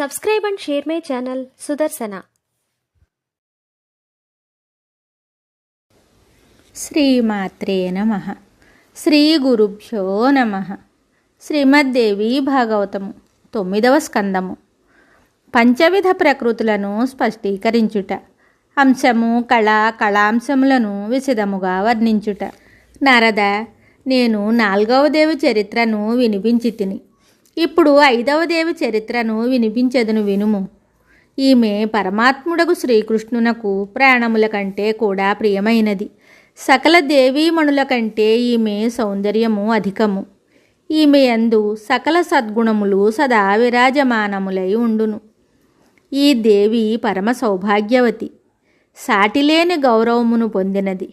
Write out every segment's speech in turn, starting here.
Subscribe and share my channel Sudarsana. శ్రీమాత్రే నమః. శ్రీ గురుభ్యో నమః. శ్రీమద్దేవి భాగవతము 9వ స్కందము. పంచవిధ ప్రకృతులను స్పష్టీకరించుట. అంశము కళ కళాంశములను విశదముగా వర్ణించుట. నారద, నేను 4వ దేవి చరిత్రను వినిపించి తిని. ఇప్పుడు 5వ దేవి చరిత్రను వినిపించెదను వినుము. ఈమె పరమాత్ముడగు శ్రీకృష్ణునకు ప్రాణముల కంటే కూడా ప్రియమైనది. సకల దేవీమణుల కంటే ఈమె సౌందర్యము అధికము. ఈమె యందు సకల సద్గుణములు సదా విరాజమానములై ఉండును. ఈ దేవి పరమ సౌభాగ్యవతి, సాటిలేని గౌరవమును పొందినది.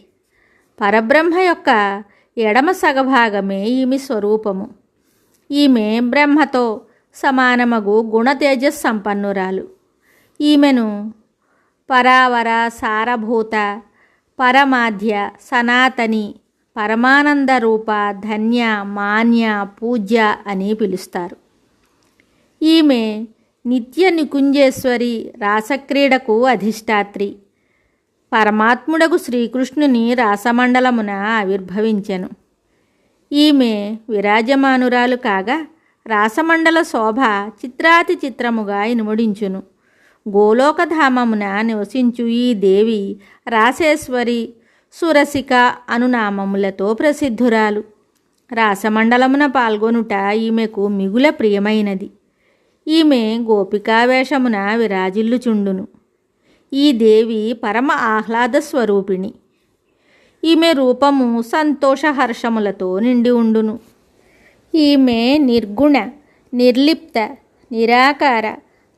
పరబ్రహ్మ యొక్క ఎడమ సగభాగమే ఈమె స్వరూపము. ఈమె బ్రహ్మతో సమానమగు గుణతేజస్ సంపన్నురాలు. ఈమెను పరావర సారభూత పరమాధ్య సనాతని పరమానంద రూప ధన్య మాన్య పూజ్య అని పిలుస్తారు. ఈమె నిత్య నికుంజేశ్వరి, రాసక్రీడకు అధిష్టాత్రి. పరమాత్ముడగు శ్రీకృష్ణుని రాసమండలమున ఆవిర్భవించెను. ఈమె విరాజమానురాలు కాగా రాసమండల శోభ చిత్రాతి చిత్రముగా ఇనుముడించును. గోలోకధామమున నివసించు ఈ దేవి రాసేశ్వరి, సురసిక అనునామములతో ప్రసిద్ధురాలు. రాసమండలమున పాల్గొనుట ఈమెకు మిగుల ప్రియమైనది. ఈమె గోపికావేషమున విరాజిల్లుచుండును. ఈ దేవి పరమ ఆహ్లాద స్వరూపిణి. ఈమె రూపము సంతోషహర్షములతో నిండి ఉండును. ఈమె నిర్గుణ, నిర్లిప్త, నిరాకార,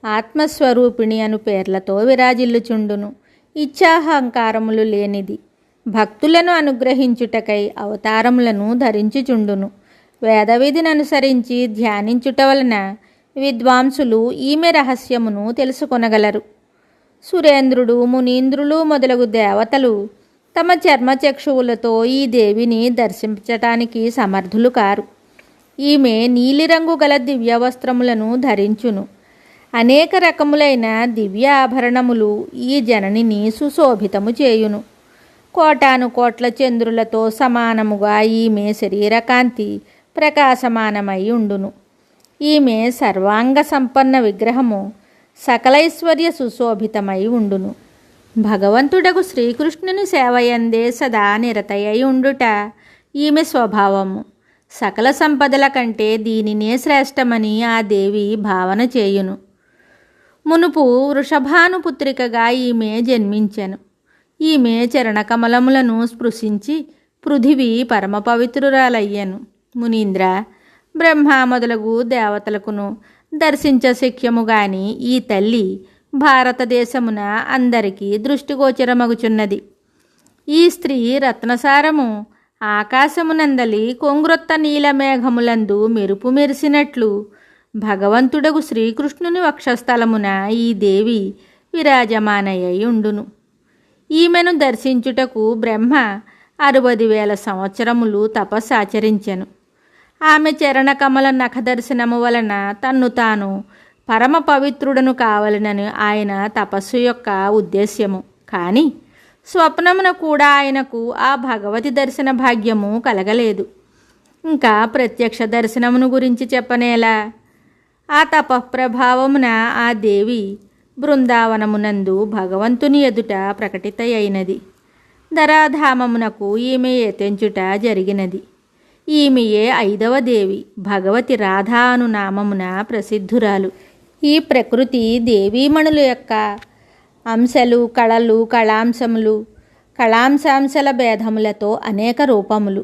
ఆత్మస్వరూపిణి అను పేర్లతో విరాజిల్లుచుండును. ఇచ్ఛాహంకారములు లేనిది. భక్తులను అనుగ్రహించుటకై అవతారములను ధరించుచుండును. వేదవిధిని అనుసరించి ధ్యానించుట వలన విద్వాంసులు ఈమె రహస్యమును తెలుసుకొనగలరు. సురేంద్రుడు, మునీంద్రులు మొదలగు దేవతలు తమ చర్మచక్షువులతో ఈ దేవిని దర్శించటానికి సమర్థులు కారు. ఈమె నీలిరంగు గల దివ్య వస్త్రములను ధరించును. అనేక రకములైన దివ్య ఆభరణములు ఈ జననిని సుశోభితము చేయును. కోటాను కోట్ల చంద్రులతో సమానముగా ఈమె శరీరకాంతి ప్రకాశమానమై ఉండును. ఈమె సర్వాంగ సంపన్న విగ్రహము సకలైశ్వర్య సుశోభితమై ఉండును. భగవంతుడగు శ్రీకృష్ణుని సేవయందే సదా నిరతయై ఉండుట ఈమె స్వభావము. సకల సంపదల కంటే దీనినే శ్రేష్టమని ఆ దేవి భావన చేయును. మునుపు వృషభానుపుత్రికగా ఈమె జన్మించెను. ఈమె చరణకమలములను స్పృశించి పృథివీ పరమ పవిత్రురాలయ్యను. మునీంద్ర, బ్రహ్మ మొదలగు దేవతలకును దర్శించశక్యము గాని ఈ తల్లి భారతదేశమున అందరికీ దృష్టిగోచరమగుచున్నది. ఈ స్త్రీ రత్నసారము ఆకాశమునందలి కొంగ్రొత్త నీలమేఘములందు మెరుపు మెరిసినట్లు భగవంతుడగు శ్రీకృష్ణుని వక్షస్థలమున ఈ దేవి విరాజమానయ్యై ఉండును. ఈమెను దర్శించుటకు బ్రహ్మ 60,000 సంవత్సరములు తపస్సాచరించెను. ఆమె చరణకమల నఖదర్శనము వలన తన్ను తాను పరమ పవిత్రుడను కావాలనని ఆయన తపస్సు యొక్క ఉద్దేశ్యము. కానీ స్వప్నమున కూడా ఆయనకు ఆ భగవతి దర్శన భాగ్యము కలగలేదు. ఇంకా ప్రత్యక్ష దర్శనమును గురించి చెప్పనేలా. ఆ తపఃప్రభావమున ఆ దేవి బృందావనమునందు భగవంతుని ఎదుట ప్రకటిత అయినది. ధరాధామమునకు ఈమె ఎతెంచుట జరిగినది. ఈమెయే 5వ దేవి, భగవతి రాధా అను నామమున ప్రసిద్ధురాలు. ఈ ప్రకృతి దేవీమణుల యొక్క అంశలు, కళలు, కళాంశములు, కళాంశాంశల భేదములతో అనేక రూపములు.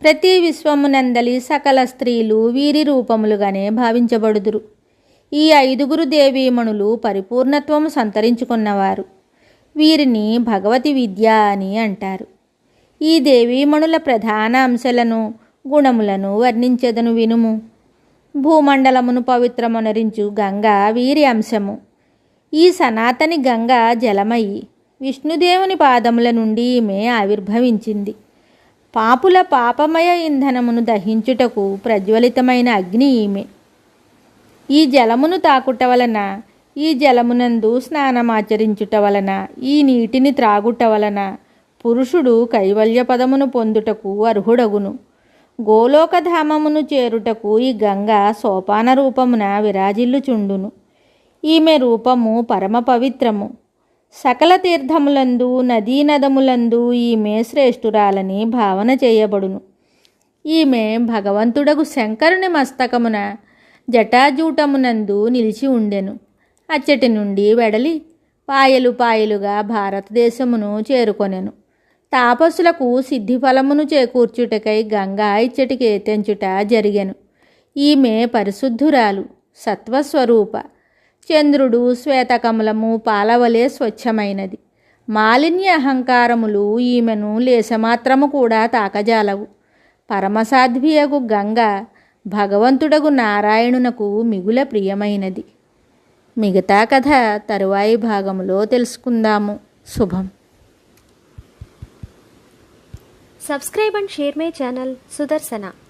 ప్రతి విశ్వమునందలి సకల స్త్రీలు వీరి రూపములుగానే భావించబడుదురు. ఈ 5గురు దేవీమణులు పరిపూర్ణత్వము సంతరించుకున్నవారు. వీరిని భగవతి విద్య అని అంటారు. ఈ దేవీమణుల ప్రధాన అంశాలను, గుణములను వర్ణించెదను వినుము. భూమండలమును పవిత్రమొనరించు గంగ వీరి అంశము. ఈ సనాతని గంగ జలమయి విష్ణుదేవుని పాదముల నుండి ఈమె ఆవిర్భవించింది. పాపుల పాపమయ ఇంధనమును దహించుటకు ప్రజ్వలితమైన అగ్ని ఈమె. ఈ జలమును తాకుట వలన, ఈ జలమునందు స్నానమాచరించుట వలన, ఈ నీటిని త్రాగుట వలన పురుషుడు కైవల్య పదమును పొందుటకు అర్హుడగును. గోలోకధామమును చేరుటకు ఈ గంగ సోపాన రూపమున విరాజిల్లుచుండును. ఈమె రూపము పరమ పవిత్రము. సకల తీర్థములందు నదీనదములందు ఈమె శ్రేష్ఠురాలని భావన చేయబడును. ఈమె భగవంతుడగు శంకరుని మస్తకమున జటాజూటమునందు నిలిచి ఉండెను. అచ్చటి నుండి వెడలి పాయలు పాయలుగా భారతదేశమును చేరుకొనెను. తాపసులకు సిద్ధిఫలమును చేకూర్చుటకై గంగా ఇచ్చటికి తెంచుట జరిగెను. ఈమె పరిశుద్ధురాలు, సత్వస్వరూప. చంద్రుడు శ్వేతకమలము పాలవలే స్వచ్ఛమైనది. మాలిన్య అహంకారములు ఈమెను లేశమాత్రము కూడా తాకజాలవు. పరమసాధ్వియగు గంగ భగవంతుడగు నారాయణునకు మిగుల ప్రియమైనది. మిగతా కథ తరువాయి భాగములో తెలుసుకుందాము. శుభం. Subscribe and share my channel Sudarsana.